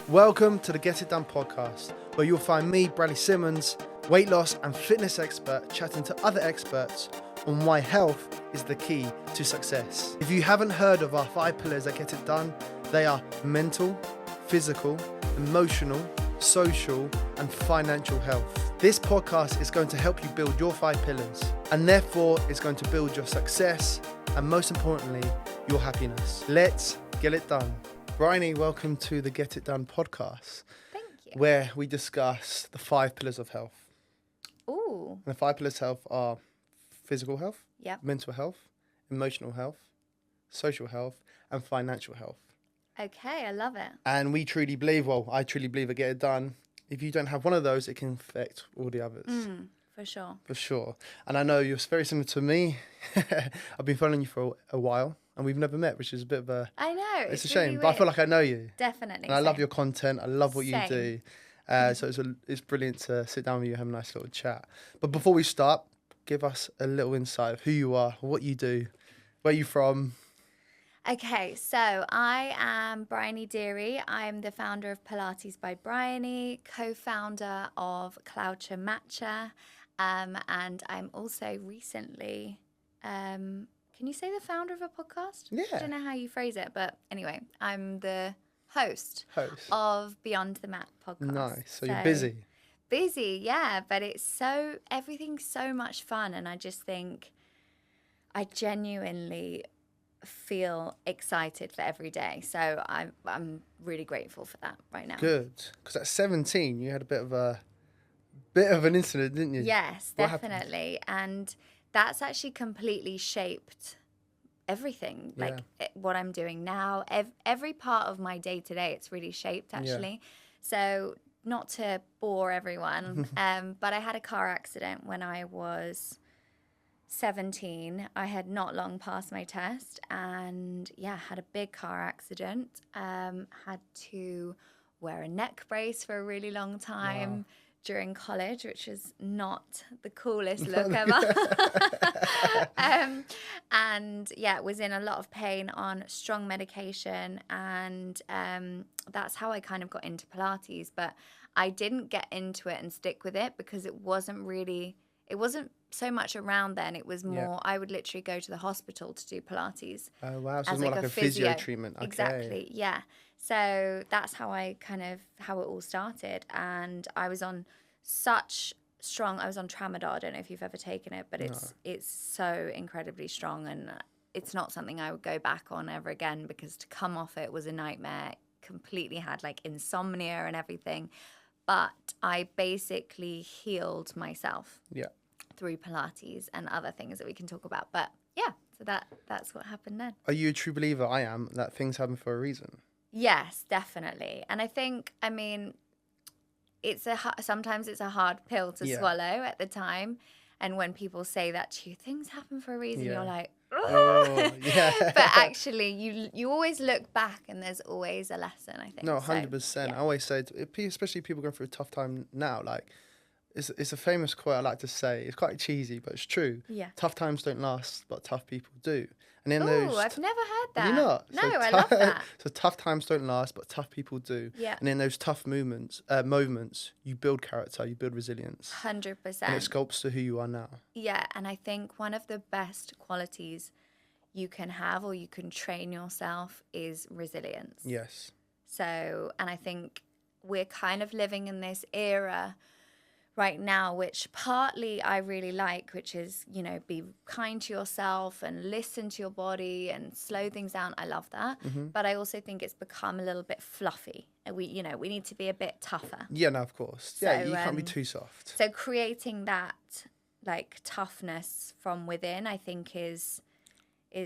Welcome to the Get It Done podcast, where you'll find me, Bradley Simmons, weight loss and fitness expert, chatting to other experts on why health is the key to success. If you haven't heard of our 5 pillars that get it done, they are mental, physical, emotional, social, and financial health. This podcast is going to help you build your 5 pillars, and therefore it's going to build your success and, most importantly, your happiness. Let's get it done. Bryony, welcome to the Get It Done podcast. Thank you. Where we discuss the 5 pillars of health. Ooh. And the 5 pillars of health are physical health, Yep. mental health, emotional health, social health, and financial health. Okay, I love it. And we truly believe, I truly believe at Get It Done, if you don't have one of those, it can affect all the others. For sure. For sure. And I know you're very similar to me. I've been following you for a while, and we've never met, which is a bit of a... I know. It's a really shame, but I feel like I know you. Definitely. And I love your content. I love what you do. Same. So it's brilliant to sit down with you and have a nice little chat. But before we start, give us a little insight of who you are, what you do, where you're from. Okay, so I am Bryony Deery. I'm the founder of Pilates by Bryony, co-founder of Cloudcha Matcha, and I'm also recently... can you say the founder of a podcast? Yeah. I don't know how you phrase it, but anyway, I'm the host. Of Beyond the Mat podcast. Nice. So you're busy. Busy, yeah, but everything's so much fun, and I just think I genuinely feel excited for every day. So I'm really grateful for that right now. Good, because at 17 you had a bit of an incident, didn't you? Yes, What definitely, and that's actually completely shaped everything, like what I'm doing now. Every part of my day to day, it's really shaped actually. So not to bore everyone, but I had a car accident when I was 17. I had not long passed my test and had a big car accident. Had to wear a neck brace for a really long time during college, which is not the coolest look ever. And was in a lot of pain on strong medication, and that's how I kind of got into Pilates. But I didn't get into it and stick with it because it wasn't so much around then. It was more, I would literally go to the hospital to do Pilates. Oh, wow. So as it's more like a physio treatment. Okay. Exactly, yeah. So that's how it all started. And I was on I was on Tramadol. I don't know if you've ever taken it, but it's so incredibly strong, and it's not something I would go back on ever again, because to come off it was a nightmare. Completely had like insomnia and everything. But I basically healed myself through Pilates and other things that we can talk about. But so that's what happened then. Are you a true believer? I am, that things happen for a reason. Yes, definitely. And I think, sometimes it's a hard pill to swallow at the time. And when people say that to you, things happen for a reason, you're like, oh, yeah. But actually, you always look back and there's always a lesson, I think. No, 100%. I always say, especially people going through a tough time now, like, it's a famous quote I like to say. It's quite cheesy, but it's true. Yeah. Tough times don't last, but tough people do. And then I've never heard that. You're not. No, I love that. So tough times don't last, but tough people do. Yeah. And in those tough moments, you build character, you build resilience. 100%. And it sculpts to who you are now. Yeah, and I think one of the best qualities you can have, or you can train yourself, is resilience. Yes. So, and I think we're kind of living in this era right now, which partly I really like, which is, be kind to yourself and listen to your body and slow things down. I love that. Mm-hmm. But I also think it's become a little bit fluffy. We need to be a bit tougher. Yeah, no, of course. So, you can't be too soft. So creating that like toughness from within, I think is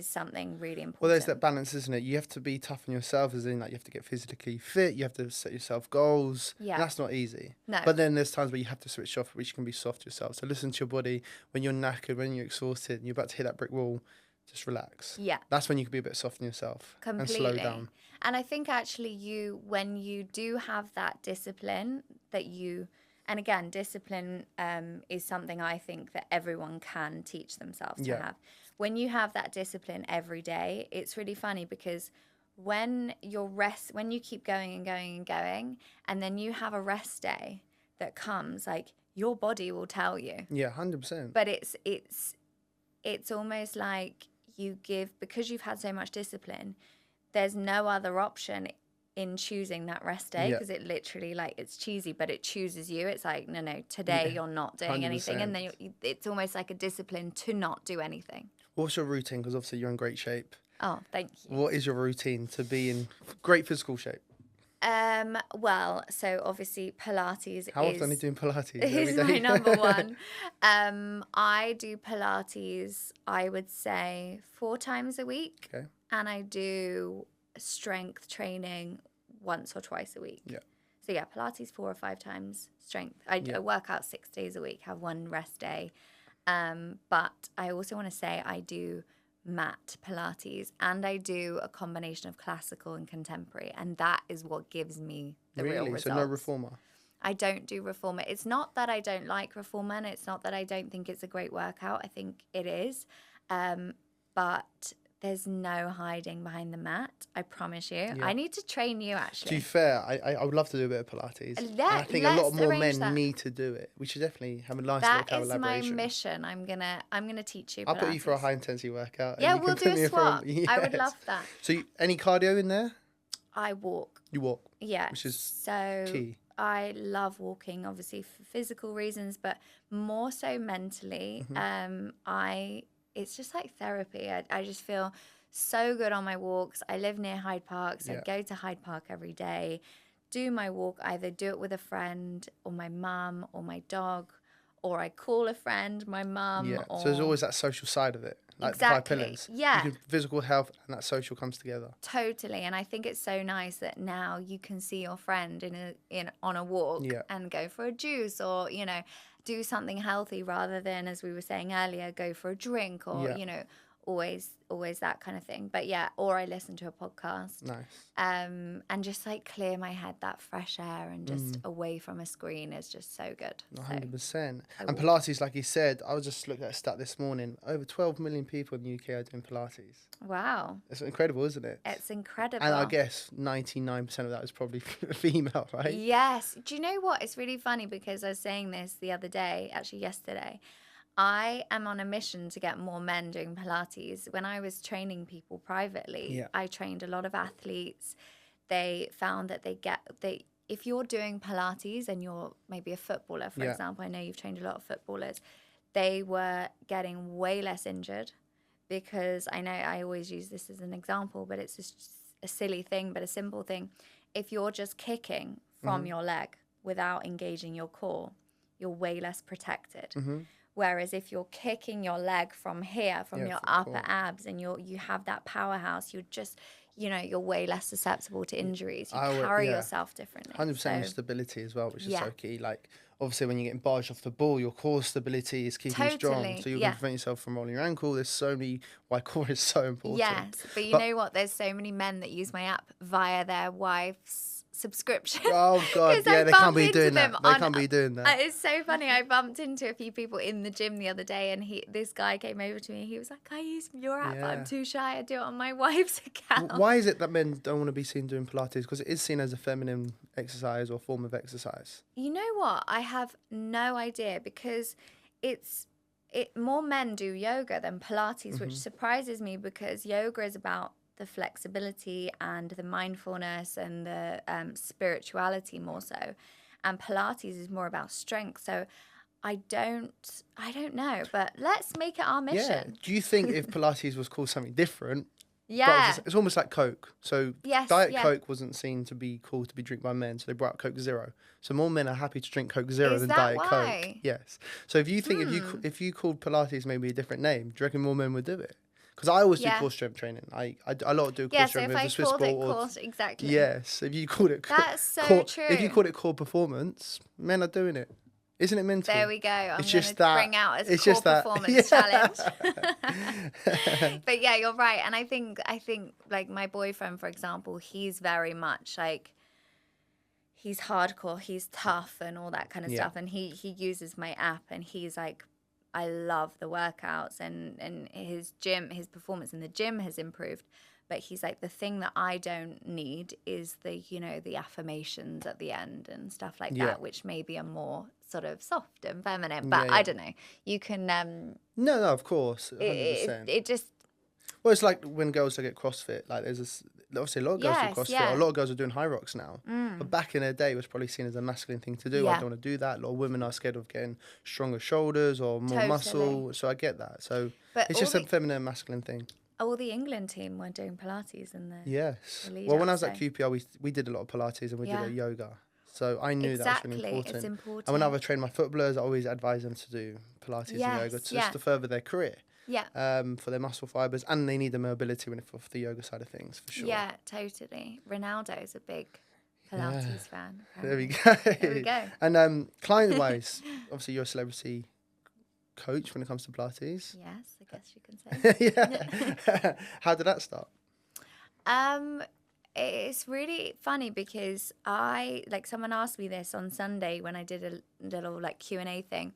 something really important. Well, there's that balance, isn't it? You have to be tough on yourself, as in like you have to get physically fit, you have to set yourself goals. Yeah. And that's not easy. No. But then there's times where you have to switch off, which can be soft yourself. So listen to your body when you're knackered, when you're exhausted, and you're about to hit that brick wall, just relax. Yeah. That's when you can be a bit soft on yourself. Completely. And slow down. And I think actually when you do have that discipline and again, discipline is something I think that everyone can teach themselves to have. When you have that discipline every day, it's really funny because when you keep going and going and going, and then you have a rest day that comes, like, your body will tell you. Yeah, 100%. But it's almost like because you've had so much discipline, there's no other option in choosing that rest day, because it literally, like, it's cheesy, but it chooses you. It's like, no, today you're not doing 100%. anything, and then it's almost like a discipline to not do anything. What's your routine? Because obviously you're in great shape. Oh, thank you. What is your routine to be in great physical shape? Well, so obviously Pilates How often are you doing Pilates? is my number one. I do Pilates, I would say 4 times a week. Okay. And I do strength training once or twice a week. Yeah. So yeah, Pilates 4 or 5 times, strength. I work out 6 days a week, have 1 rest day. But I also want to say I do mat Pilates, and I do a combination of classical and contemporary, and that is what gives me the real results. So no reformer? I don't do reformer. It's not that I don't like reformer, and it's not that I don't think it's a great workout. I think it is, but there's no hiding behind the mat. I promise you. Yeah. I need to train you, actually. To be fair, I would love to do a bit of Pilates. I think a lot more men need to do it. We should definitely have a nice little collaboration. That is my mission. I'm gonna teach you Pilates. I'll put you for a high intensity workout. Yeah, we'll do a swap. Yes. I would love that. So any cardio in there? I walk. You walk? Yeah. Which is so key. I love walking, obviously for physical reasons, but more so mentally. It's just like therapy. I just feel so good on my walks. I live near Hyde Park, so I go to Hyde Park every day, do my walk, either do it with a friend or my mum or my dog, or I call a friend, my mum. Yeah, so there's always that social side of it. Like exactly. the 5 pillars. Yeah. Physical health and that social comes together. Totally. And I think it's so nice that now you can see your friend on a walk and go for a juice, or, do something healthy rather than, as we were saying earlier, go for a drink or, always that kind of thing. But yeah, or I listen to a podcast. Nice. And just like clear my head, that fresh air and just away from a screen is just so good. 100%. And Pilates, like you said, I was just looking at a stat this morning, over 12 million people in the UK are doing Pilates. Wow. It's incredible, isn't it? It's incredible. And I guess 99% of that is probably female, right? Yes. Do you know what? It's really funny because I was saying this the other day, actually yesterday. I am on a mission to get more men doing Pilates. When I was training people privately, I trained a lot of athletes. They found that if you're doing Pilates and you're maybe a footballer, for example, I know you've trained a lot of footballers, they were getting way less injured, because I know I always use this as an example, but it's just a silly thing, but a simple thing. If you're just kicking from your leg without engaging your core, you're way less protected. Whereas if you're kicking your leg from here, from your upper abs, and you have that powerhouse, you're just, you're way less susceptible to injuries. You carry yourself differently. 100% stability as well, which is so key. Like, obviously, when you're getting barged off the ball, your core stability is keeping you strong. So you're going to prevent yourself from rolling your ankle. There's so many why core is so important. Yes, but you know what? There's so many men that use my app via their wife's subscription. Oh God, yeah, they can't be doing that. They can't be doing that. It's so funny. I bumped into a few people in the gym the other day, and this guy came over to me. He was like, "I use your app, but I'm too shy. I do it on my wife's account." Why is it that men don't want to be seen doing Pilates? Because it is seen as a feminine exercise or form of exercise. You know what? I have no idea, because more men do yoga than Pilates, which surprises me, because yoga is about the flexibility and the mindfulness and the spirituality more so, and Pilates is more about strength. So I don't know, but let's make it our mission. Yeah. Do you think if Pilates was called something different? Yeah. It's almost like Coke. So Diet Coke wasn't seen to be cool to be drunk by men, so they brought out Coke Zero. So more men are happy to drink Coke Zero than Diet Coke. Yes. So if you think if you called Pilates maybe a different name, do you reckon more men would do it? Because I always do core strength training. I a lot do core strength with the Swiss ball. Exactly. Yes, if you called it that's so true. If you called it core performance, men are doing it. Isn't it mental? There we go. I'm going to bring out a core performance challenge. But yeah, you're right. And I think like my boyfriend, for example, he's very much like, he's hardcore, he's tough and all that kind of stuff. And he uses my app, and he's like, I love the workouts, and his performance in the gym has improved. But he's like, the thing that I don't need is the, you know, the affirmations at the end and stuff like that, which maybe are more sort of soft and feminine. But I don't know. You can... No, of course. 100%. It just... Well, it's like when girls get CrossFit. Like, there's this... Obviously, a lot of girls do CrossFit. A lot of girls are doing high rocks now. But back in their day, it was probably seen as a masculine thing to do. I don't want to do that. A lot of women are scared of getting stronger shoulders or more muscle. So I get that. So it's just a feminine and masculine thing. All the England team were doing Pilates in the Well, when I was at QPR, we did a lot of Pilates and we did yoga. So I knew that was really important. It's important. And when I trained my footballers, I always advise them to do Pilates and yoga just to further their career. For their muscle fibers, and they need the mobility for the yoga side of things, for sure. Yeah, totally. Ronaldo's a big Pilates fan. Apparently. There we go. And client-wise, obviously you're a celebrity coach when it comes to Pilates. Yes, I guess you can say. Yeah. How did that start? It's really funny because someone asked me this on Sunday when I did a little Q&A thing.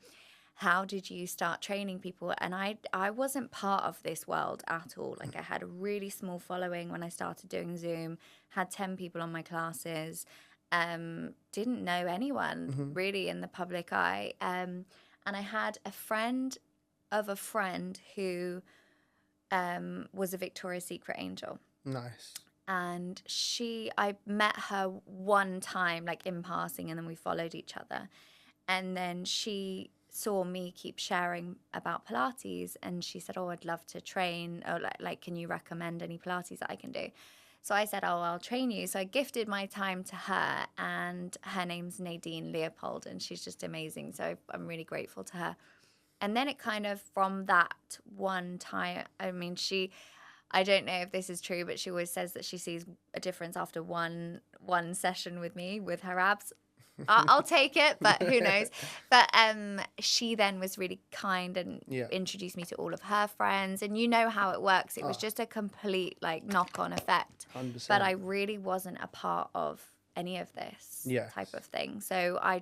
How did you start training people? And I wasn't part of this world at all. I had a really small following when I started doing Zoom, had 10 people on my classes, didn't know anyone really in the public eye. And I had a friend of a friend who was a Victoria's Secret angel. Nice. And I met her one time, in passing, and then we followed each other. And then she saw me keep sharing about Pilates, and she said, oh, I'd love to train, or can you recommend any Pilates that I can do? So I said, oh, I'll train you. So I gifted my time to her, and her name's Nadine Leopold, and she's just amazing. So I'm really grateful to her. And then it kind of, from that one time, I mean, I don't know if this is true, but she always says that she sees a difference after one session with me with her abs. I'll take it, but who knows? But she then was really kind and introduced me to all of her friends. And you know how it works. It was just a complete knock-on effect. 100%. But I really wasn't a part of any of this type of thing. So I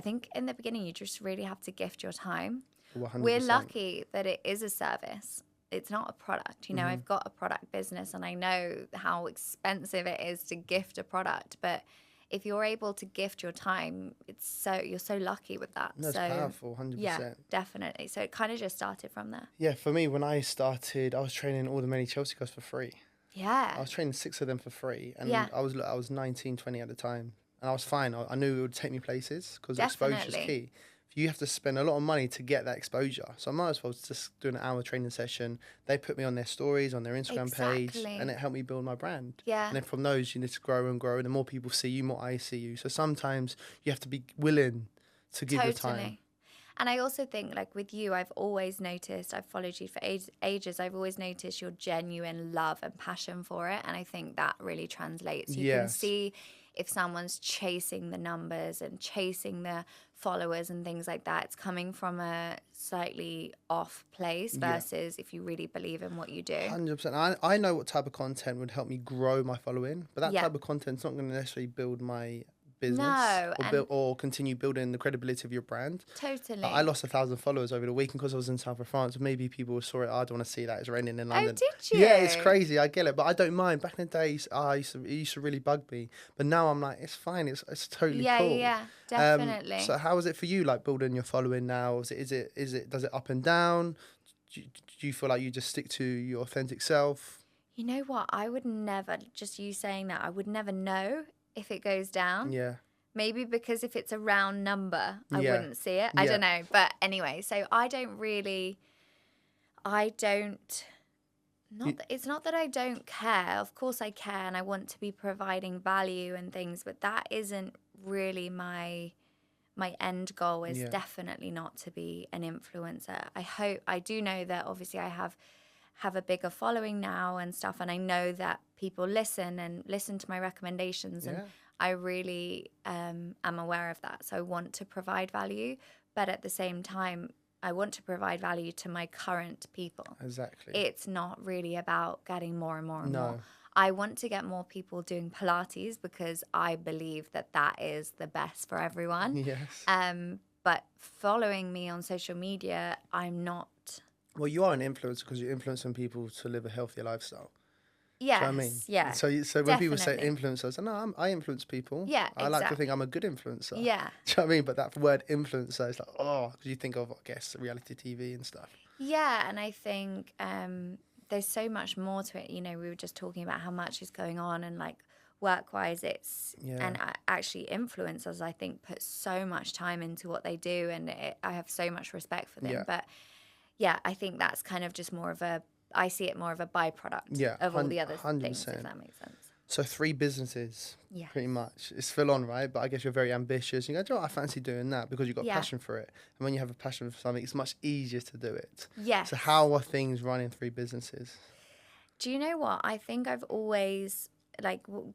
think in the beginning, you just really have to gift your time. 100%. We're lucky that it is a service. It's not a product. You know, I've got a product business and I know how expensive it is to gift a product, but if you're able to gift your time, you're so lucky with that. That's powerful, 100%. Yeah, definitely. So it kind of just started from there. Yeah, for me, when I started, I was training all the many Chelsea girls for free. Yeah. I was training 6 of them for free. And I was 19, 20 at the time. And I was fine. I knew it would take me places because exposure is key. You have to spend a lot of money to get that exposure. So I might as well just do an hour training session. They put me on their stories, on their Instagram page, and it helped me build my brand. Yeah. And then from those, you need to grow and grow. And the more people see you, more eyes see you. So sometimes you have to be willing to give your time. And I also think, with you, I've always noticed, I've followed you for ages, I've always noticed your genuine love and passion for it. And I think that really translates. You can see if someone's chasing the numbers and chasing the followers and things like that, it's coming from a slightly off place versus if you really believe in what you do. 100%. I know what type of content would help me grow my following, but that type of content's not going to necessarily build my business or continue building the credibility of your brand. Totally. I lost 1,000 followers over the week because I was in south of France. Maybe people saw it. I don't want to see that. It's raining in London. Oh, did you? Yeah, it's crazy. I get it, but I don't mind. Back in the day, it used to really bug me. But now I'm like, it's fine. It's totally cool. Yeah, definitely. So how is it for you, building your following now? Does it up and down? Do you feel like you just stick to your authentic self? You know what? I would never, just you saying that, I would never know if it goes down. Yeah. It's because if it's a round number, I wouldn't see it. I don't know. But anyway, so it's not that I don't care. Of course I care and I want to be providing value and things, but that isn't really my end goal is definitely not to be an influencer. I do know that obviously I have a bigger following now and stuff, and I know that people listen to my recommendations and I really am aware of that. So I want to provide value, but at the same time, I want to provide value to my current people. Exactly. It's not really about getting more and more and more. No. I want to get more people doing Pilates because I believe that is the best for everyone. Yes. But following me on social media, I'm not. Well, you are an influencer because you're influencing people to live a healthier lifestyle. Yes, Do you know what I mean? yeah. So when people say definitely. influencers, no, I influence people. Yeah, I like to think I'm a good influencer. Yeah. Do you know what I mean? But that word influencer is like, because you think of, I guess, reality TV and stuff. Yeah, and I think there's so much more to it. You know, we were just talking about how much is going on, and like work-wise, and actually influencers, I think, put so much time into what they do, and I have so much respect for them. Yeah. But yeah, I think that's kind of just I see it more of a byproduct of all the other 100%. things, if that makes sense. So 3 businesses, Yes. pretty much. It's full on, right? But I guess you're very ambitious. You go, "Do you know what? I fancy doing that," because you've got passion for it. And when you have a passion for something, it's much easier to do it. Yes. So how are things running 3 businesses? Do you know what? I think I've always,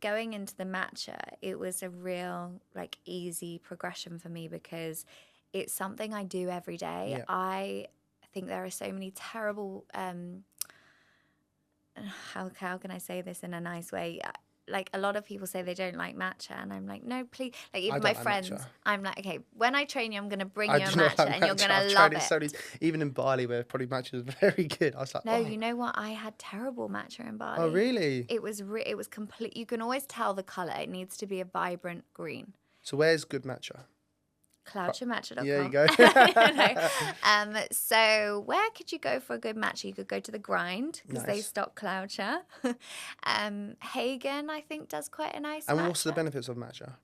going into the matcha, it was a real, easy progression for me because it's something I do every day. Yeah. I think there are so many terrible, how can I say this in a nice way? A lot of people say they don't like matcha, and I'm like, no, please. Even my friends, matcha. I'm like, okay, when I train you, I'm going to bring you a matcha, and you're going to love it. Even in Bali, where probably matcha is very good, I was like, no, you know what? I had terrible matcha in Bali. Oh, really? It was complete. You can always tell the color. It needs to be a vibrant green. So where's good matcha? CloudchaMatcha.com. Yeah, you go. So where could you go for a good matcha? You could go to The Grind because they stock Cloudcha. Hagen, I think, does quite a nice matcha. And what's the benefits of matcha?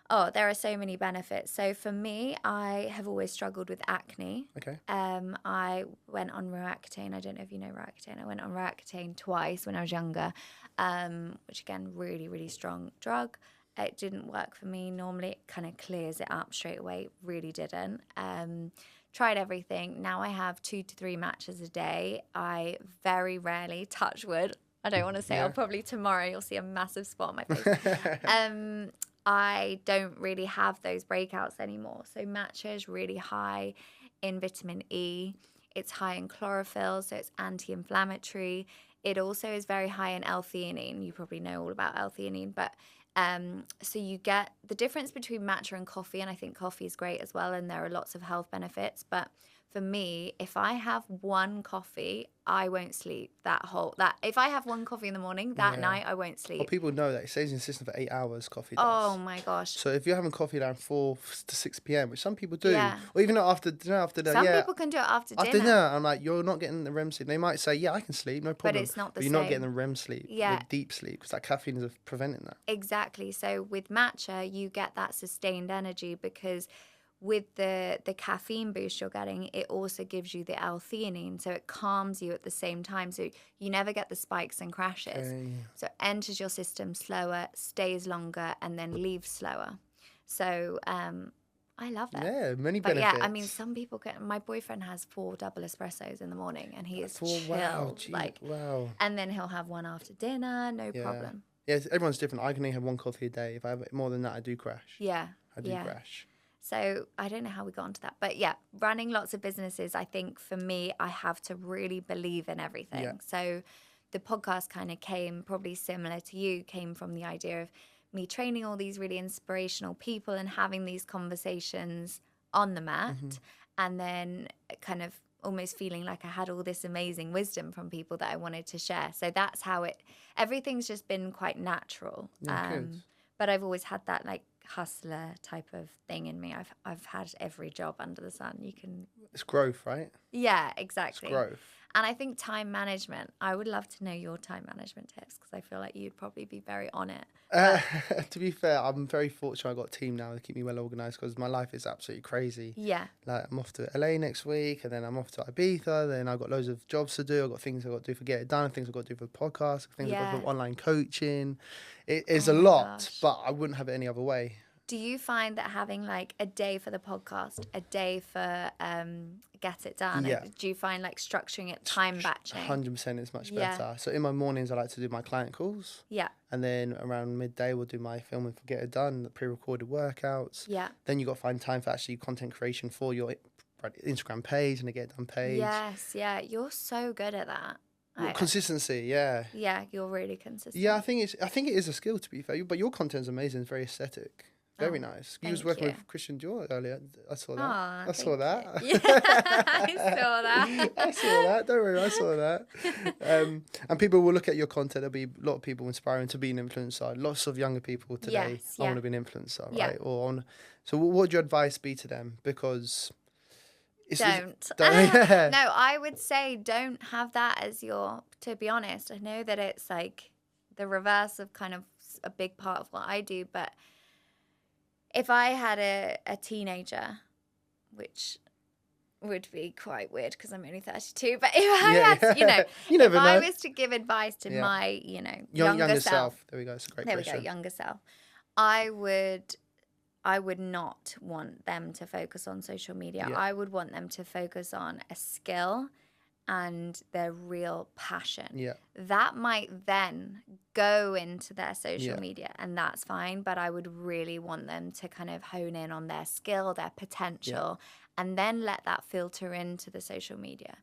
Oh, there are so many benefits. So for me, I have always struggled with acne. Okay. I went on Roaccutane. I don't know if you know Roaccutane. I went on Roaccutane twice when I was younger, which again, really, really strong drug. It didn't work for me. Normally, it kind of clears it up straight away. It really didn't. Tried everything. Now I have 2 to 3 matches a day. I very rarely, touch wood, I don't want to say, probably tomorrow you'll see a massive spot on my face. I don't really have those breakouts anymore. So matcha is really high in vitamin E. It's high in chlorophyll, so it's anti-inflammatory. It also is very high in L-theanine. You probably know all about L-theanine, but so you get the difference between matcha and coffee, and I think coffee is great as well, and there are lots of health benefits. But for me, if I have one coffee, I won't sleep if I have one coffee in the morning, that night I won't sleep. Well, people know that it stays in the system for 8 hours, coffee does. Oh my gosh. So if you're having coffee around 4 to 6 p.m., which some people do, or even after dinner, some people can do it after dinner. After dinner, I'm like, you're not getting the REM sleep. They might say, yeah, I can sleep, no problem. But it's not the same. You're not getting the REM sleep, the deep sleep, because that caffeine is preventing that. Exactly. So with matcha, you get that sustained energy because with the caffeine boost you're getting, it also gives you the L-theanine, so it calms you at the same time, so you never get the spikes and crashes. So it enters your system slower, stays longer, and then leaves slower. So I love it. Yeah, many benefits. Yeah, I mean, some people my boyfriend has 4 double espressos in the morning, and he is chill. Wow. And then he'll have one after dinner, no problem. Yeah, everyone's different. I can only have 1 coffee a day. If I have more than that, I do crash. Yeah. I do crash. So I don't know how we got onto that. But yeah, running lots of businesses, I think for me, I have to really believe in everything. Yeah. So the podcast kind of came, probably similar to you, came from the idea of me training all these really inspirational people and having these conversations on the mat. And then kind of almost feeling like I had all this amazing wisdom from people that I wanted to share. So that's how everything's just been quite natural. But I've always had that hustler type of thing in me. I've had every job under the sun. It's growth, right? Yeah, exactly. It's growth. And I think time management, I would love to know your time management tips because I feel like you'd probably be very on it. To be fair, I'm very fortunate I got a team now to keep me well organised because my life is absolutely crazy. Yeah. I'm off to LA next week and then I'm off to Ibiza. Then I've got loads of jobs to do. I've got things I've got to do for Get It Done, things I've got to do for the podcast, things I've got to do for online coaching. It is a lot, but I wouldn't have it any other way. Do you find that having a day for the podcast, a day for Get It Done, do you find structuring it, time batching? 100% is much better. So in my mornings, I like to do my client calls. Yeah. And then around midday, we'll do my filming for Get It Done, the pre-recorded workouts. Yeah. Then you got to find time for actually content creation for your Instagram page and the Get It Done page. Yes, yeah. You're so good at that. Consistency, yeah. Yeah, you're really consistent. Yeah, I think it is a skill, to be fair. But your content's amazing. It's very aesthetic. Very nice. You was working with Christian Dior earlier. I saw that. Oh, I saw that. Yeah, I saw that. I saw that. Don't worry, I saw that. And people will look at your content. There'll be a lot of people inspiring to be an influencer. Lots of younger people today want to be an influencer, right? So what would your advice be to them? Because don't. No, I would say don't have that as your, to be honest. I know that it's like the reverse of kind of a big part of what I do, but if I had a teenager, which would be quite weird because I'm only 32, but if I had, if I was to give advice to my, younger self. There we go. It's a great question. There we go, younger self. I would not want them to focus on social media. Yeah. I would want them to focus on a skill and their real passion. Yeah. That might then go into their social media, and that's fine, but I would really want them to kind of hone in on their skill, their potential, and then let that filter into the social media.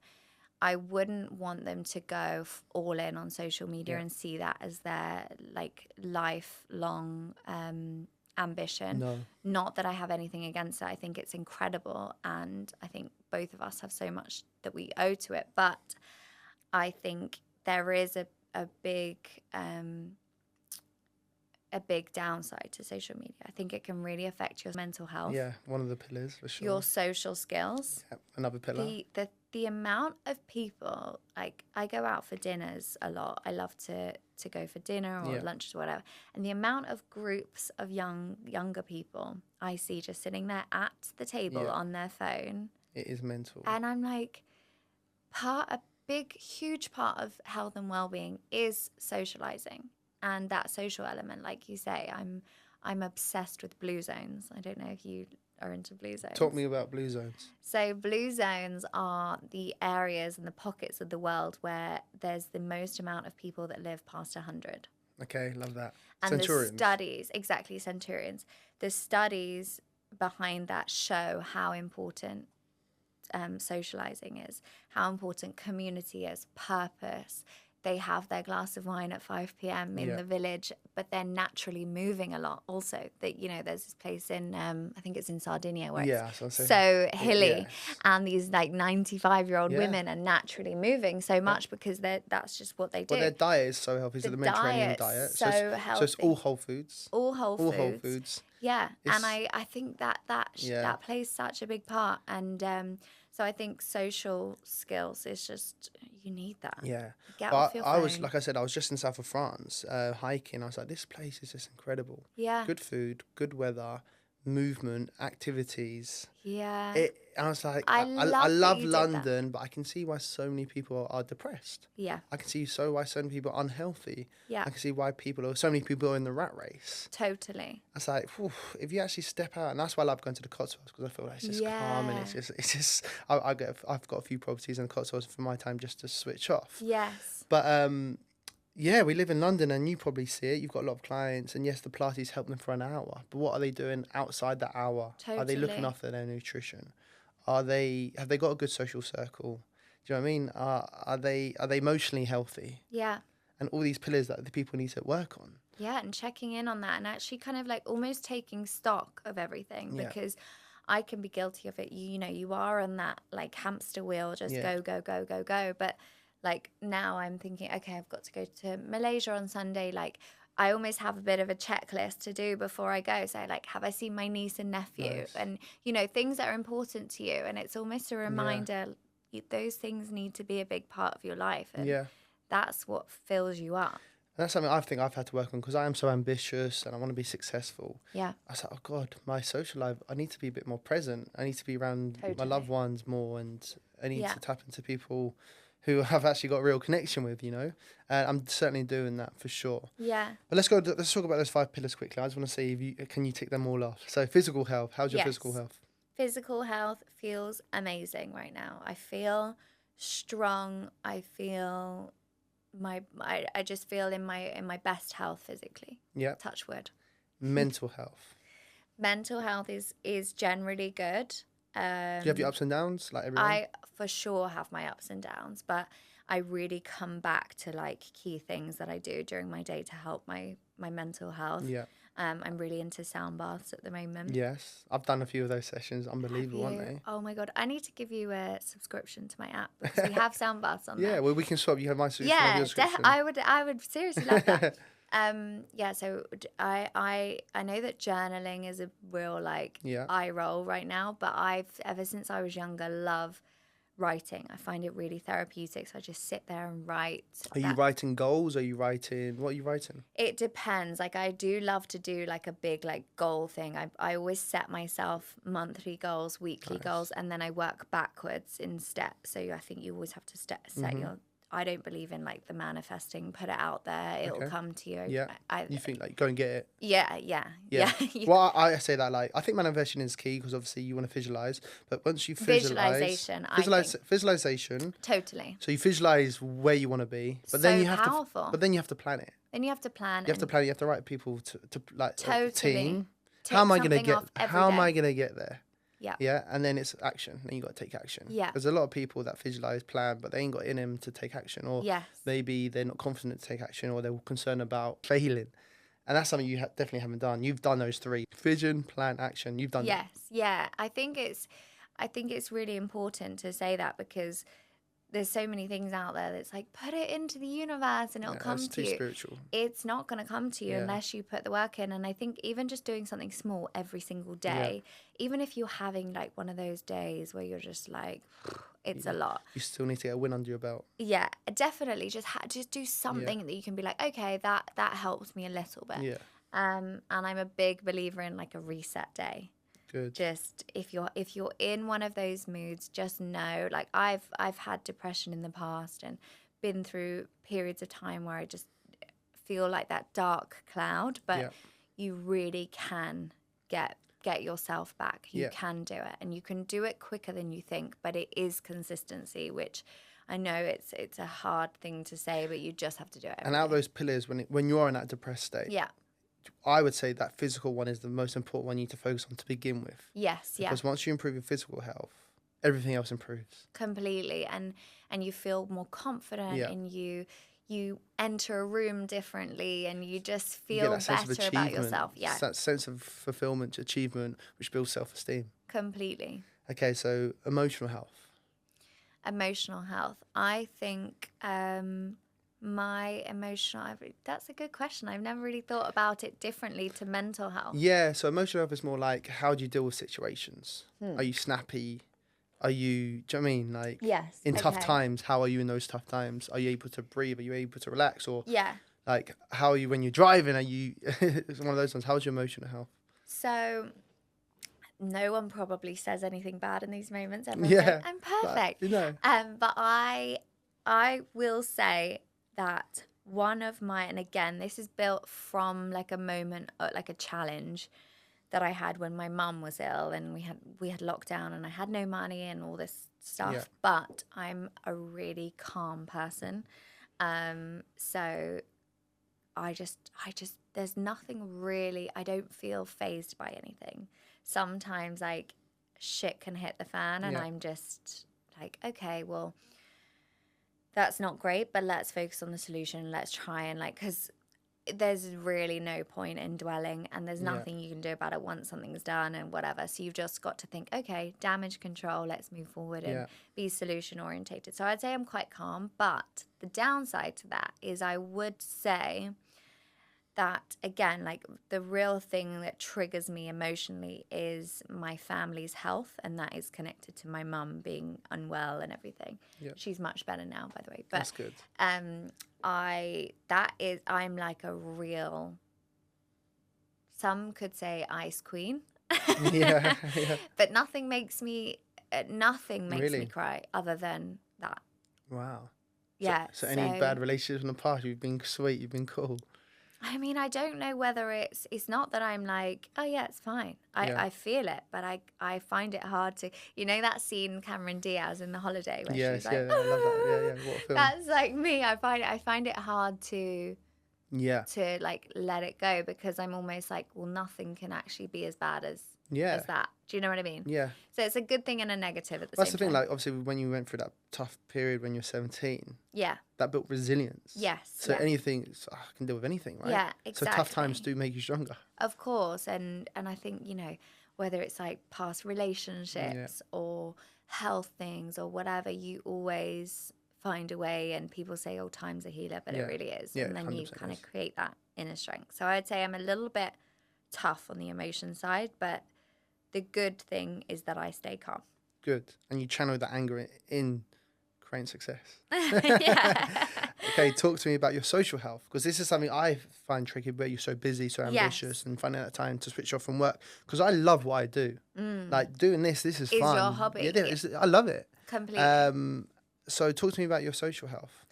I wouldn't want them to go all in on social media and see that as their like lifelong ambition. No. Not that I have anything against it. I think it's incredible, and I think both of us have so much that we owe to it. But I think there is a big downside to social media. I think it can really affect your mental health. Yeah, one of the pillars for sure. Your social skills. Yep, another pillar. The amount of people, like I go out for dinners a lot. I love to go for dinner or lunches or whatever. And the amount of groups of younger people I see just sitting there at the table on their phone. It is mental. And I'm like, a big, huge part of health and well-being is socializing. And that social element, like you say, I'm obsessed with blue zones. I don't know if you are into blue zones. Talk me about blue zones. So blue zones are the areas and the pockets of the world where there's the most amount of people that live past 100. Okay, love that. And Centurions. the studies, exactly, centurions. The studies behind that show how important socializing is, how important community is, purpose. They have their glass of wine at 5 p.m. in the village, but they're naturally moving a lot also. That, there's this place in, I think it's in Sardinia, where it's so hilly. And these like 95-year-old women are naturally moving so much because that's just what they do. Well, their diet is so healthy. It's the Mediterranean diet. So healthy. So it's all whole foods. All whole foods. Yeah. It's, and I think that plays such a big part. And so I think social skills is just, you need that. Yeah. Get off your phone. I was just in south of France hiking. I was like, this place is just incredible. Yeah. Good food, good weather, movement, activities. Yeah. And I was like, I love London, but I can see why so many people are depressed. Yeah. I can see why so many people are unhealthy. Yeah. I can see why so many people are in the rat race. Totally. It's like, if you actually step out, and that's why I love going to the Cotswolds, because I feel like it's just calm, and it's just I've got a few properties in the Cotswolds for my time just to switch off. Yes. But we live in London, and you probably see it. You've got a lot of clients, and yes, the Pilates help them for an hour. But what are they doing outside that hour? Totally. Are they looking after their nutrition? Have they got a good social circle? Do you know what I mean? Are they emotionally healthy? Yeah. And all these pillars that the people need to work on. Yeah, and checking in on that, and actually kind of like almost taking stock of everything, because I can be guilty of it. You are on that like hamster wheel, just go, go, go, go, go. But like now I'm thinking, okay, I've got to go to Malaysia on Sunday. Like I almost have a bit of a checklist to do before I go. So like, have I seen my niece and nephew? Nice. And, things that are important to you. And it's almost a reminder, those things need to be a big part of your life. And that's what fills you up. And that's something I think I've had to work on, because I am so ambitious and I want to be successful. Yeah. I was like, oh God, my social life, I need to be a bit more present. I need to be around my loved ones more, and I need to tap into people who I've actually got a real connection with, And I'm certainly doing that for sure. Yeah. But let's talk about those 5 pillars quickly. I just want to see can you tick them all off? So physical health, how's your physical health? Physical health feels amazing right now. I feel strong. I feel I just feel in my best health physically. Yeah. Touch wood. Mental health. Mental health is generally good. Do you have your ups and downs like everyone? I for sure have my ups and downs, but I really come back to like key things that I do during my day to help my mental health. Yeah. I'm really into sound baths at the moment. Yes, I've done a few of those sessions. Unbelievable, aren't they? Oh my God. I need to give you a subscription to my app because we have sound baths on there. Yeah, well, we can swap. You have my subscription. I have your subscription. I would seriously love that. So I know that journaling is a real eye roll right now, but I've ever since I was younger love writing. I find it really therapeutic, so I just sit there and write. Are you writing goals? What are you writing? It depends. I do love to do a big goal thing. I always set myself monthly goals, weekly goals, and then I work backwards in steps. So I think you always have to set your. I don't believe in the manifesting, put it out there, it'll come to you. Yeah. You think go and get it. Yeah. Well, I say that I think manifestation is key because obviously you want to visualize, but once you visualization. Totally. So you visualize where you want to be, but so then you have powerful. But then you have to plan it. Then you have to plan. You have to plan. You have to write people to totally. Team. Take how am I going to get there? Yeah. Yeah, and then it's action. Then you got to take action. Yeah. There's a lot of people that visualize, plan, but they ain't got in them to take action, or maybe they're not confident to take action, or they're concerned about failing, and that's something you definitely haven't done. You've done those three: vision, plan, action. You've done. Yes. Yeah. I think it's really important to say that because there's so many things out there that's put it into the universe and it'll come to you. It's too spiritual. It's not going to come to you unless you put the work in. And I think even just doing something small every single day, even if you're having one of those days where you're just it's a lot. You still need to get a win under your belt. Yeah, definitely. Just do something that you can be okay, that helps me a little bit. Yeah. And I'm a big believer in a reset day. Good. Just if you're in one of those moods, just know I've had depression in the past and been through periods of time where I just feel like that dark cloud, but you really can get yourself back. You can do it, and you can do it quicker than you think, but it is consistency, which I know it's a hard thing to say, but you just have to do it. And out of those pillars, when you are in that depressed state, I would say that physical one is the most important one you need to focus on to begin with. Yes, because once you improve your physical health, everything else improves. Completely, and you feel more confident, and you enter a room differently, and you just feel better about yourself. Yeah, it's that sense of fulfillment, achievement, which builds self-esteem. Completely. Okay, so emotional health. Emotional health. I think that's a good question. I've never really thought about it differently to mental health. Yeah, so emotional health is more how do you deal with situations? Are you snappy? Do you know what I mean? Yes, in tough times, how are you in those tough times? Are you able to breathe? Are you able to relax? Or how are you when you're driving? Are you it's one of those ones. How's your emotional health? So no one probably says anything bad in these moments. I'm perfect. But I will say that one of my, and again, this is built from a moment, a challenge that I had when my mum was ill and we had lockdown and I had no money and all this stuff. But I'm a really calm person, so I just there's nothing really. I don't feel fazed by anything. Sometimes shit can hit the fan and I'm just okay, well, that's not great, but let's focus on the solution. Let's try and because there's really no point in dwelling, and there's nothing you can do about it once something's done and whatever. So you've just got to think, okay, damage control, let's move forward and be solution orientated. So I'd say I'm quite calm, but the downside to that is I would say that, again, the real thing that triggers me emotionally is my family's health, and that is connected to my mum being unwell and everything. She's much better now, by the way. But that's good. I'm a real, some could say ice queen. But nothing makes me me cry other than that. Wow. Yeah. So any bad relationships in the past, you've been sweet, you've been cool. I mean, I don't know whether it's not that I'm oh yeah, it's fine. I feel it, but I find it hard to, that scene Cameron Diaz in The Holiday where she's I love that. Yeah, what a film. That's me. I find it hard to to like let it go, because I'm almost like, well, nothing can actually be as bad as that. Do you know what I mean? Yeah. So it's a good thing and a negative at the same time. That's the thing, like, obviously, when you went through that tough period when you're 17, that built resilience. Yes. So anything, I can deal with anything, right? Yeah, exactly. So tough times do make you stronger. Of course. And I think, you know, whether it's like past relationships or health things or whatever, you always find a way. And people say, oh, time's a healer, but it really is. And then you kind of create that inner strength. So I'd say I'm a little bit tough on the emotion side, but the good thing is that I stay calm. Good. And you channel that anger in creating success. Yeah. Okay, talk to me about your social health, because this is something I find tricky, where you're so busy, so ambitious, and finding that time to switch off from work. Because I love what I do. Like doing this is fun. It's your hobby. Yeah, I love it. Completely. So talk to me about your social health.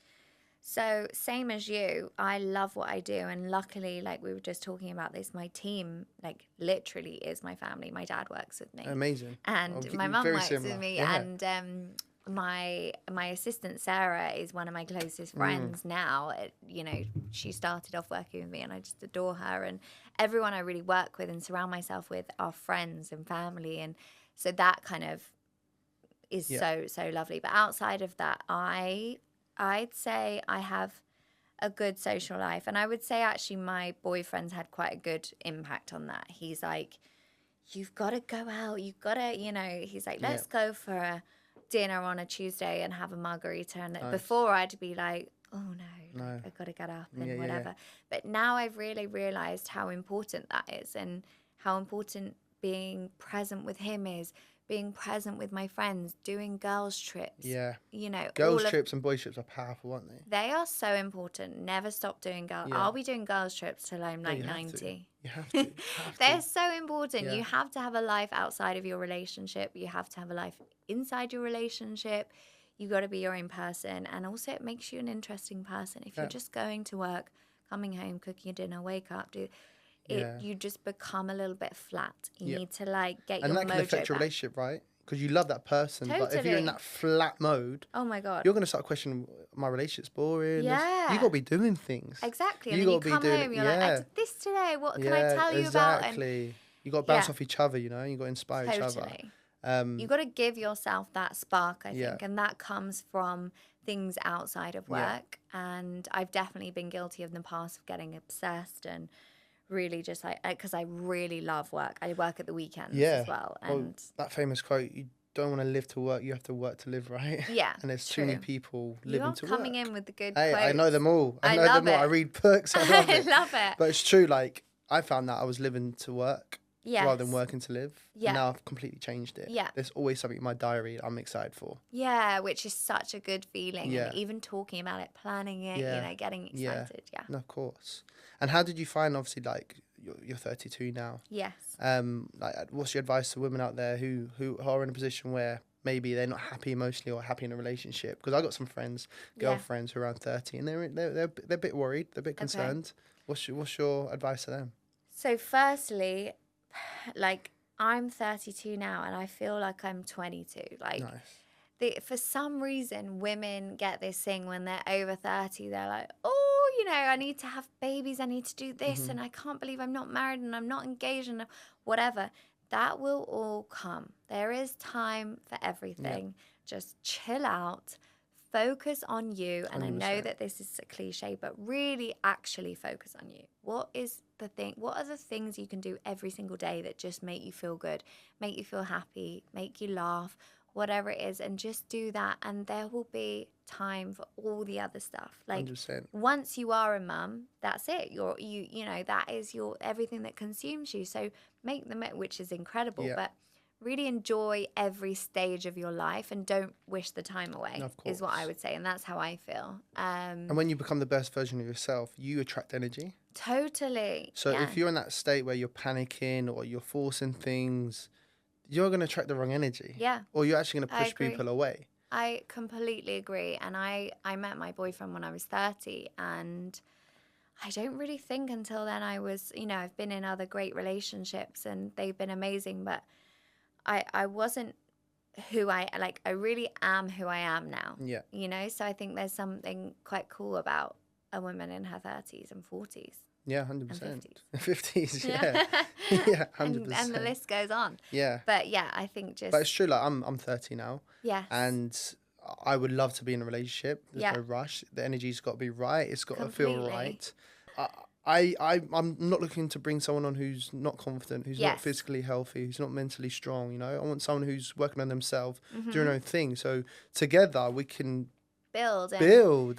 So same as you, I love what I do. And luckily, like we were just talking about this, my team, like literally is my family. My dad works with me. Amazing. And my mum works with me. Yeah. And my assistant, Sarah, is one of my closest friends now. You know, she started off working with me and I just adore her. And everyone I really work with and surround myself with are friends and family. And so that kind of is so lovely. But outside of that, I'd say I have a good social life. And I would say actually my boyfriend's had quite a good impact on that. He's like, you've got to go out. You've got to, you know, he's like, let's go for a dinner on a Tuesday and have a margarita. And before I'd be like, oh no, like, I've got to get up and whatever. Yeah. But now I've really realized how important that is, and how important being present with him is. Being present with my friends, doing girls' trips. Yeah. You know, girls' trips and boys' trips are powerful, aren't they? They are so important. Never stop doing girls. Yeah. I'll be doing girls' trips till I'm like 90. You have to. They're so important. Yeah. You have to have a life outside of your relationship. You have to have a life inside your relationship. You got to be your own person. And also it makes you an interesting person. If you're just going to work, coming home, cooking your dinner, wake up, you just become a little bit flat. You need to like get your mojo back. And that can affect your relationship, right? Because you love that person, but if you're in that flat mode, oh my god, you're going to start questioning, my relationship's boring. Yeah, you got to be doing things. Exactly. And then you come home, you're like, I did this today. What can I tell you about? Exactly. You got to bounce off each other. You know, you got to inspire each other. You got to give yourself that spark, I think, and that comes from things outside of work. And I've definitely been guilty of the past of getting obsessed and really just like, because I really love work. I work at the weekends as well. And that famous quote, you don't want to live to work, you have to work to live, right? Yeah. And there's too many people living to work. You're coming in with the good quotes. I know them all. I know them all. I read books. I love it. I love it. But it's true, like, I found that I was living to work rather than working to live. Yeah. And now I've completely changed it. Yeah. There's always something in my diary I'm excited for. Yeah, which is such a good feeling. Yeah. And even talking about it, planning it, you know, getting excited. Yeah. No, of course. And how did you find, obviously, like, you're 32 now. Yes. Like, what's your advice to women out there who are in a position where maybe they're not happy emotionally or happy in a relationship? Because I got some friends, girlfriends who are around 30, and they're a bit worried, they're a bit concerned. What's your advice to them? So firstly, like, I'm 32 now, and I feel like I'm 22. Like, nice. For some reason, women get this thing when they're over 30. They're like, oh, you know, I need to have babies. I need to do this. And I can't believe I'm not married and I'm not engaged and whatever. That will all come. There is time for everything. Yep. Just chill out. Focus on you. And 100%. I know that this is a cliche, but really actually focus on you. What is the thing? What are the things you can do every single day that just make you feel good, make you feel happy, make you laugh, whatever it is, and just do that, and there will be time for all the other stuff. Like 100%. Once you are a mum, that's it. You know, that is your everything that consumes you. So make them, which is incredible, but really enjoy every stage of your life and don't wish the time away. Is what I would say, and that's how I feel. And when you become the best version of yourself, you attract energy. Totally. So if you're in that state where you're panicking or you're forcing things, you're going to attract the wrong energy. Yeah. Or you're actually going to push people away. I completely agree. And I met my boyfriend when I was 30, and I don't really think until then I was, you know, I've been in other great relationships and they've been amazing, but I wasn't who I really am who I am now. Yeah. You know, so I think there's something quite cool about a woman in her 30s and 40s. Yeah, 100%. 50s. 50s, yeah. Yeah, 100%. And the list goes on. Yeah. But yeah, I think just... But it's true, like I'm 30 now. Yes. And I would love to be in a relationship. There's no rush. The energy's got to be right. It's got to feel right. I'm not looking to bring someone on who's not confident, who's not physically healthy, who's not mentally strong, you know. I want someone who's working on themselves, doing their own thing. So together we can build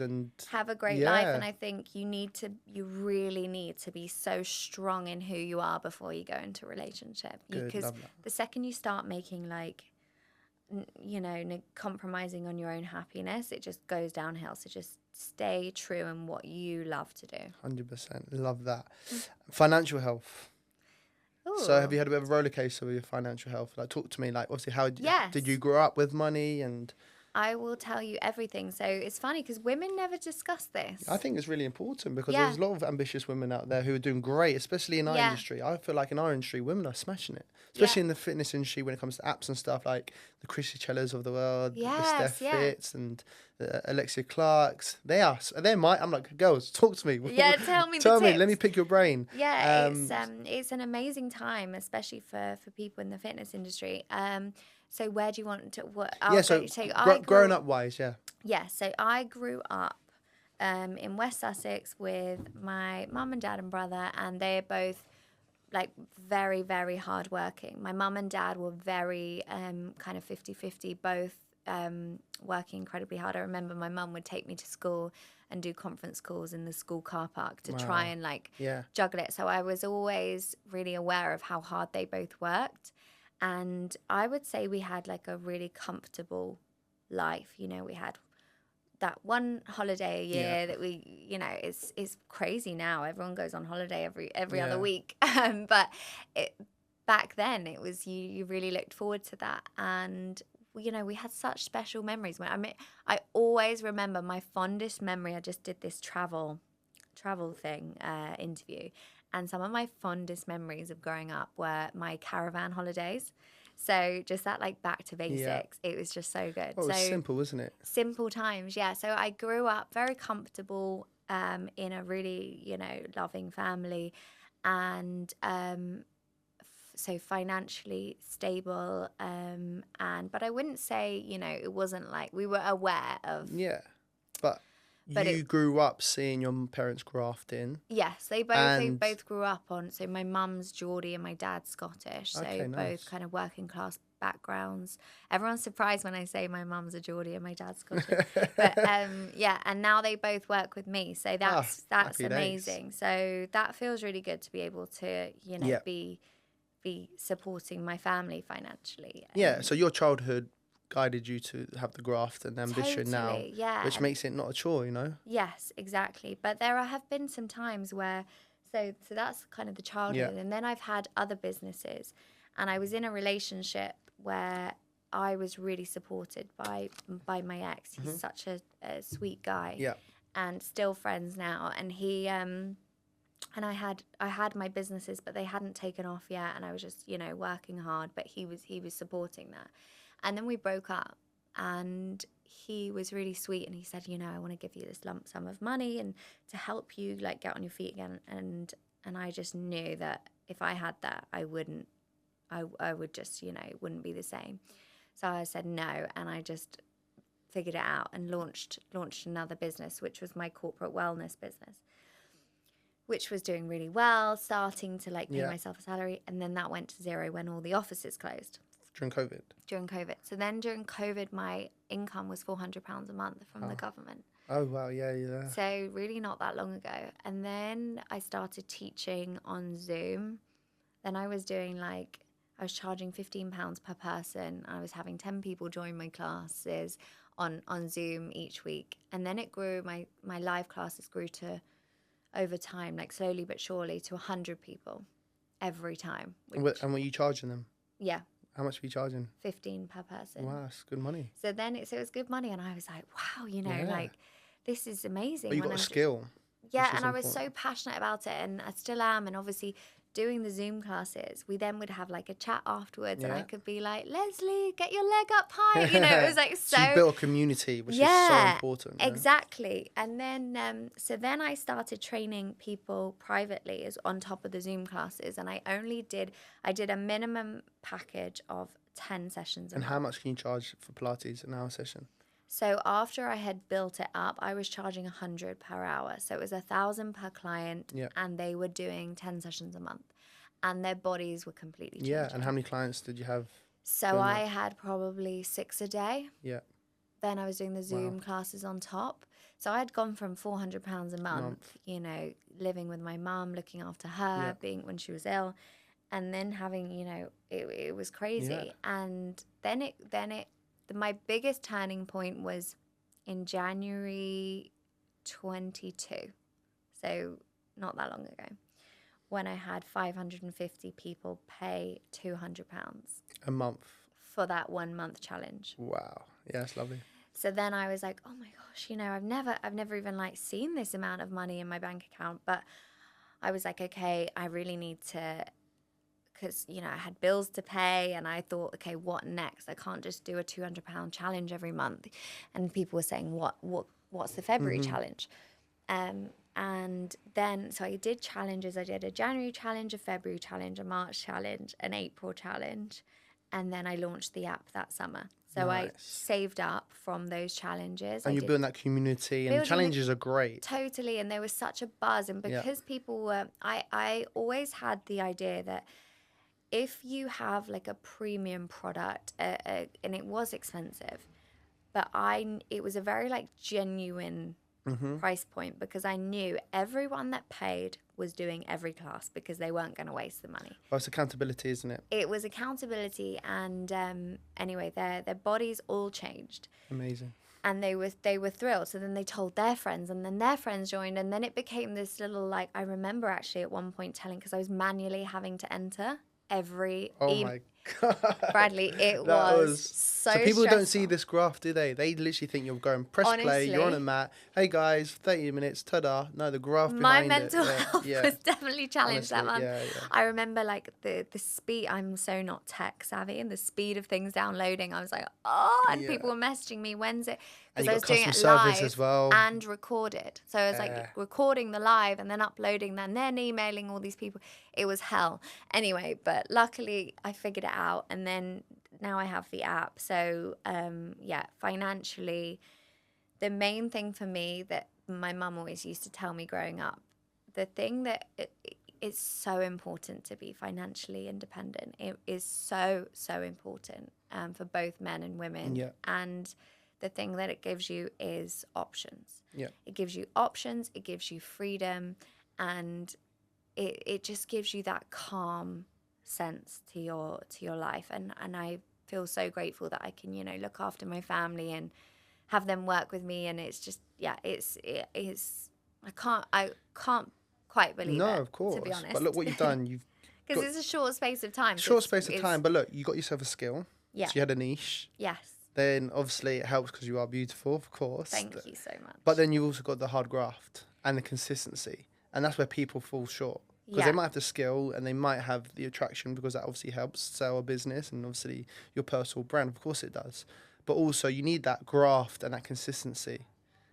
and have a great life. And I think you really need to be so strong in who you are before you go into a relationship. Because the second you start making like, you know, compromising on your own happiness, it just goes downhill. So just stay true in what you love to do. 100%. Love that. Financial health. Ooh. So have you had a bit of a roller coaster with your financial health? Like, talk to me, like, obviously, how did you grow up with money? And I will tell you everything. So it's funny because women never discuss this. I think it's really important because there's a lot of ambitious women out there who are doing great, especially in our industry. I feel like in our industry, women are smashing it, especially in the fitness industry when it comes to apps and stuff like the Chrissy Cellas of the world, the Steph Fits and the Alexia Clarks. I'm like, girls, talk to me. Yeah, tell me Tell the me, tips. let me pick your brain. Yeah, it's an amazing time, especially for people in the fitness industry. So where do you want to... growing up wise, Yeah, so I grew up in West Sussex with my mum and dad and brother, and they're both like very, very hardworking. My mum and dad were very kind of 50-50, both working incredibly hard. I remember my mum would take me to school and do conference calls in the school car park to try and juggle it. So I was always really aware of how hard they both worked. And I would say we had like a really comfortable life. You know, we had that one holiday a year that we, you know, is crazy now. Everyone goes on holiday every other week. But back then it was, you really looked forward to that. And, you know, we had such special memories. I always remember my fondest memory. I just did this travel thing, interview. And some of my fondest memories of growing up were my caravan holidays. So just that like back to basics. It was just so good. Well, it was simple, wasn't it? Simple times, yeah. So I grew up very comfortable in a really, you know, loving family. And so financially stable. But I wouldn't say, you know, it wasn't like we were aware of... Yeah, but you grew up seeing your parents graft in. Yes, they both grew up on. So my mum's Geordie and my dad's Scottish. So both kind of working class backgrounds. Everyone's surprised when I say my mum's a Geordie and my dad's Scottish. But and now they both work with me. So that's amazing. Days. So that feels really good to be able to, you know, be supporting my family financially. Yeah. So your childhood guided you to have the graft and ambition now, which makes it not a chore, you know? Yes, exactly. But there have been some times where, so that's kind of the childhood. And then I've had other businesses, and I was in a relationship where I was really supported by my ex. He's such a sweet guy. Yeah. And still friends now. And he, and I had my businesses, but they hadn't taken off yet. And I was just, you know, working hard, but he was supporting that. And then we broke up, and he was really sweet, and he said, you know, I want to give you this lump sum of money and to help you like get on your feet again. And I just knew that if I had that, I would just, you know, it wouldn't be the same. So I said no, and I just figured it out and launched another business, which was my corporate wellness business, which was doing really well, starting to like pay myself a salary. And then that went to zero when all the offices closed. During COVID. So then during COVID, my income was £400 a month from the government. Oh, wow. Yeah. So really not that long ago. And then I started teaching on Zoom. Then I was doing I was charging £15 per person. I was having 10 people join my classes on Zoom each week. And then it grew, my live classes grew to, over time, like slowly but surely, to 100 people every time. And were you charging them? Yeah. How much were you charging? 15 per person. Wow, that's good money. So then it was good money, and I was like, wow, you know, like this is amazing. But you got a skill. Yeah, and I was so passionate about it, and I still am. And obviously doing the Zoom classes, we then would have like a chat afterwards, and I could be like, Leslie, get your leg up high. You know, it was like so. So you built a community, which is so important. Exactly. And then, so then I started training people privately as on top of the Zoom classes, and I did a minimum package of 10 sessions a month. And how much can you charge for Pilates an hour session? So after I had built it up, I was charging 100 per hour. So it was 1,000 per client, and they were doing 10 sessions a month, and their bodies were completely changing. Yeah, and how many clients did you have? So I had probably 6 a day. Yeah. Then I was doing the Zoom classes on top. So I had gone from £400 a month, you know, living with my mum, looking after her, being when she was ill, and then having, you know, it was crazy. Yeah. And then my biggest turning point was in January 22, so not that long ago, when I had 550 people pay £200 a month for that 1 month challenge. Wow. Yeah, that's lovely. So then I was like, oh my gosh, you know, I've never even like seen this amount of money in my bank account. But I was like, okay, I really need to, because, you know, I had bills to pay, and I thought, okay, what next? I can't just do a £200 challenge every month. And people were saying, what's the February challenge? And then, so I did challenges. I did a January challenge, a February challenge, a March challenge, an April challenge. And then I launched the app that summer. So I saved up from those challenges. And you're building that community, and the challenges are great. Totally. And there was such a buzz. And because people were, I always had the idea that if you have like a premium product, and it was expensive, but it was a very like genuine price point, because I knew everyone that paid was doing every class because they weren't going to waste the money. Well, it's accountability, isn't it? It was accountability, and anyway, their bodies all changed. Amazing. And they were thrilled. So then they told their friends, and then their friends joined, and then it became this little, like, I remember actually at one point telling, because I was manually having to enter every my God. Bradley, it was so people stressful. don't see this graph, do they? They literally think you're going press play, you're on a mat. Hey guys, 30 minutes, ta-da. No, the graph behind my mental health was definitely challenged that month. Yeah. I remember like the speed. I'm so not tech savvy, and the speed of things downloading. I was like, and people were messaging me, when's it? Because I was doing it live as well, and recorded. So I was like recording the live and then uploading that, and then emailing all these people. It was hell. Anyway, but luckily I figured it out, and then now I have the app. So financially, the main thing for me that my mum always used to tell me growing up, the thing that it's so important to be financially independent. It is so important for both men and women. Yeah. And the thing that it gives you is options. Yeah. It gives you options. It gives you freedom, and it just gives you that calm sense to your life. And I feel so grateful that I can, you know, look after my family and have them work with me. And it's just it is I can't quite believe it. No, of course. To be honest. But look what you've done. Because it's a short space of time. Short space of time. But look, you got yourself a skill. Yeah. So you had a niche. Yes. Then obviously it helps because you are beautiful, of course. Thank you so much. But then you also got the hard graft and the consistency. And that's where people fall short. Because they might have the skill and they might have the attraction, because that obviously helps sell a business and obviously your personal brand. Of course it does. But also you need that graft and that consistency.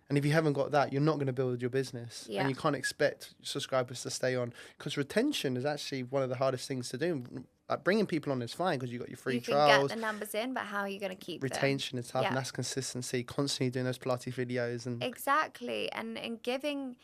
And if you haven't got that, you're not going to build your business. And you can't expect subscribers to stay on. Because retention is actually one of the hardest things to do. Like bringing people on is fine because you've got your free trials. You can get the numbers in, but how are you going to keep retention is tough, and that's consistency, constantly doing those Pilates videos. And exactly. And giving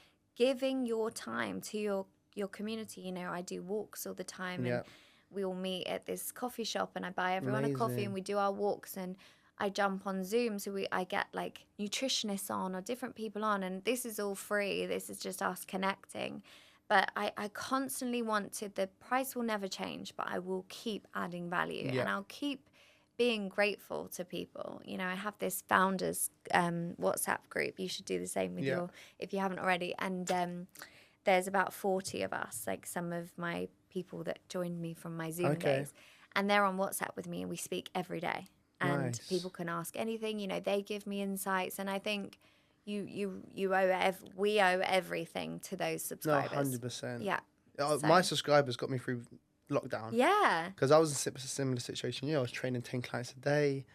your time to your community. You know, I do walks all the time, and we all meet at this coffee shop, and I buy everyone a coffee, and we do our walks, and I jump on Zoom, so I get like nutritionists on or different people on, and this is all free. This is just us connecting. But I constantly want to, the price will never change, but I will keep adding value, and I'll keep being grateful to people. You know, I have this founders WhatsApp group. You should do the same with your, if you haven't already. And there's about 40 of us, like some of my people that joined me from my Zoom days. And they're on WhatsApp with me, and we speak every day. And people can ask anything, you know, they give me insights. And I think we owe everything to those subscribers. No, 100%. Yeah. My subscribers got me through lockdown. Yeah. Because I was in a similar situation. I was training 10 clients a day.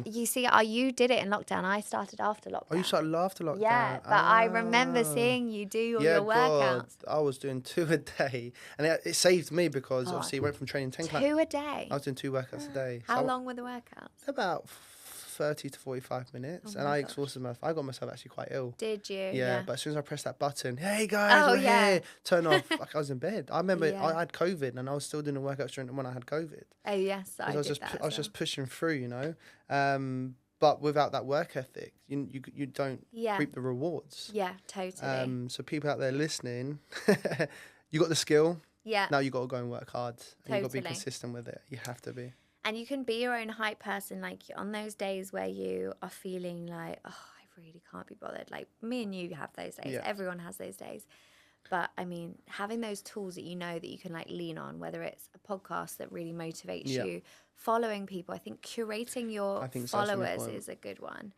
You see, you did it in lockdown. I started after lockdown. Oh, you started after lockdown? Yeah, but I remember seeing you do all your workouts. God, I was doing 2 a day. And it saved me because obviously it went from training 10 clients. 2 a day? I was doing 2 workouts a day. How long were the workouts? About 30 to 45 minutes. And I exhausted myself. I got myself actually quite ill. Did you? Yeah, but as soon as I pressed that button, hey guys, we're here, turn off, like I was in bed. I remember I had COVID and I was still doing the workouts during when I had COVID. Oh yes, I was just pushing through, but without that work ethic, you don't reap the rewards. Yeah, totally. So people out there listening, you got the skill. Yeah. Now you got to go and work hard. And you got to be Totally. consistent with it. You have to be. And you can be your own hype person, like on those days where you are feeling like, oh, I really can't be bothered. Like me and you have those days. Yeah. Everyone has those days. But I mean, having those tools that you know that you can like lean on, whether it's a podcast that really motivates you, following people. I think curating your followers is a good one.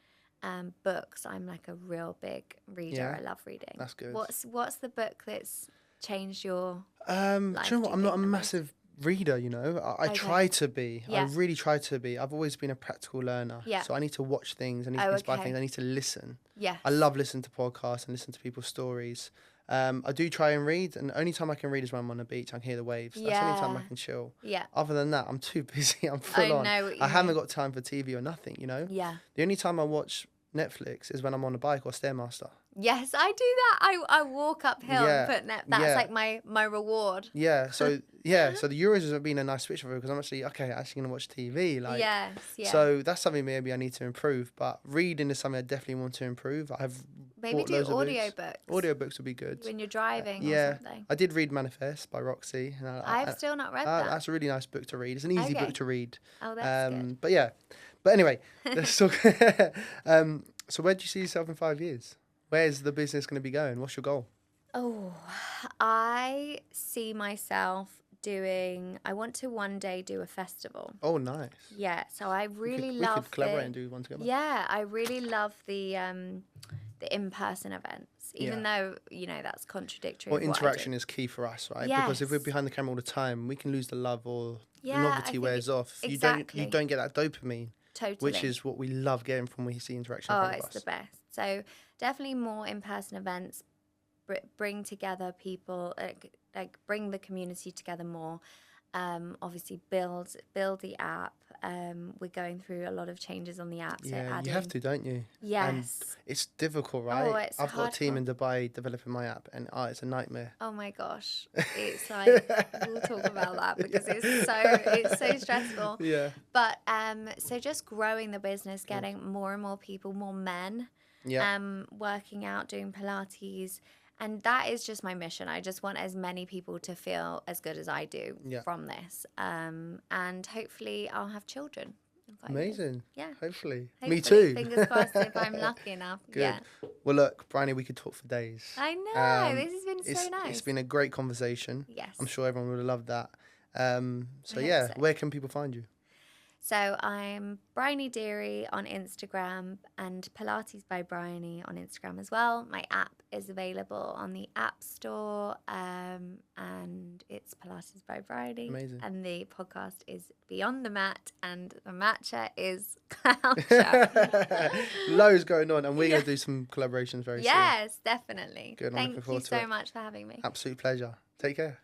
Books. I'm like a real big reader. Yeah. I love reading. That's good. What's the book that's changed your Do life? you know what? I'm not a massive reader, I try to be. Yeah. I really try to be. I've always been a practical learner. Yeah. So I need to watch things. I need to be inspired things. I need to listen. Yeah. I love listening to podcasts and listen to people's stories. I do try and read, and the only time I can read is when I'm on the beach. I can hear the waves. That's the only time I can chill. Yeah. Other than that, I'm too busy. I'm full on. I know what you I haven't got time for TV or nothing, Yeah. The only time I watch Netflix is when I'm on a bike or Stairmaster. Yes, I do that. I walk uphill and put that's like my reward. Yeah, so the Euros have been a nice switch for me because I'm actually gonna watch TV. Like, yes, yeah. So that's something maybe I need to improve. But reading is something I definitely want to improve. I've maybe do audiobooks. Audiobooks would be good when you're driving or something. I did read Manifest by Roxy. And I've still not read that. That's a really nice book to read. It's an easy book to read. Oh, that's good. But anyway, let's talk. So where do you see yourself in 5 years? Where's the business going to be going? What's your goal? Oh, I see myself I want to one day do a festival. Oh, nice. Yeah, so I really we love could collaborate and do one together. Yeah, I really love the in-person events, even though, that's contradictory. Well, interaction is key for us, right? Yes. Because if we're behind the camera all the time, we can lose the love or the I novelty think wears off. Exactly. You don't get that dopamine. Totally. Which is what we love getting from when we see interaction in front of us. Oh, it's the best. So definitely more in-person events, bring together people, like bring the community together more. Obviously build the app. We're going through a lot of changes on the app. So you have to, don't you? Yes. And it's difficult, right? Oh, it's I've got a team hardcore. in Dubai developing my app, and it's a nightmare. Oh my gosh, it's like we'll talk about that because it's so stressful. Yeah. But so just growing the business, getting more and more people, more men, working out, doing Pilates. And that is just my mission. I just want as many people to feel as good as I do from this. And hopefully I'll have children. Amazing. Yeah. Hopefully. Me too. Fingers crossed if I'm lucky enough. Good. Yeah. Well, look, Bryony, we could talk for days. I know. This has been so nice. It's been a great conversation. Yes. I'm sure everyone would have loved that. So where can people find you? So I'm Bryony Deery on Instagram and Pilates by Bryony on Instagram as well. My app is available on the App Store and it's Pilates by Bryony. Amazing. And the podcast is Beyond the Mat and the matcha is Cloudcha. Loads going on and we're going to do some collaborations very soon. Yes, definitely. Good. Thank you so much for having me. Absolute pleasure. Take care.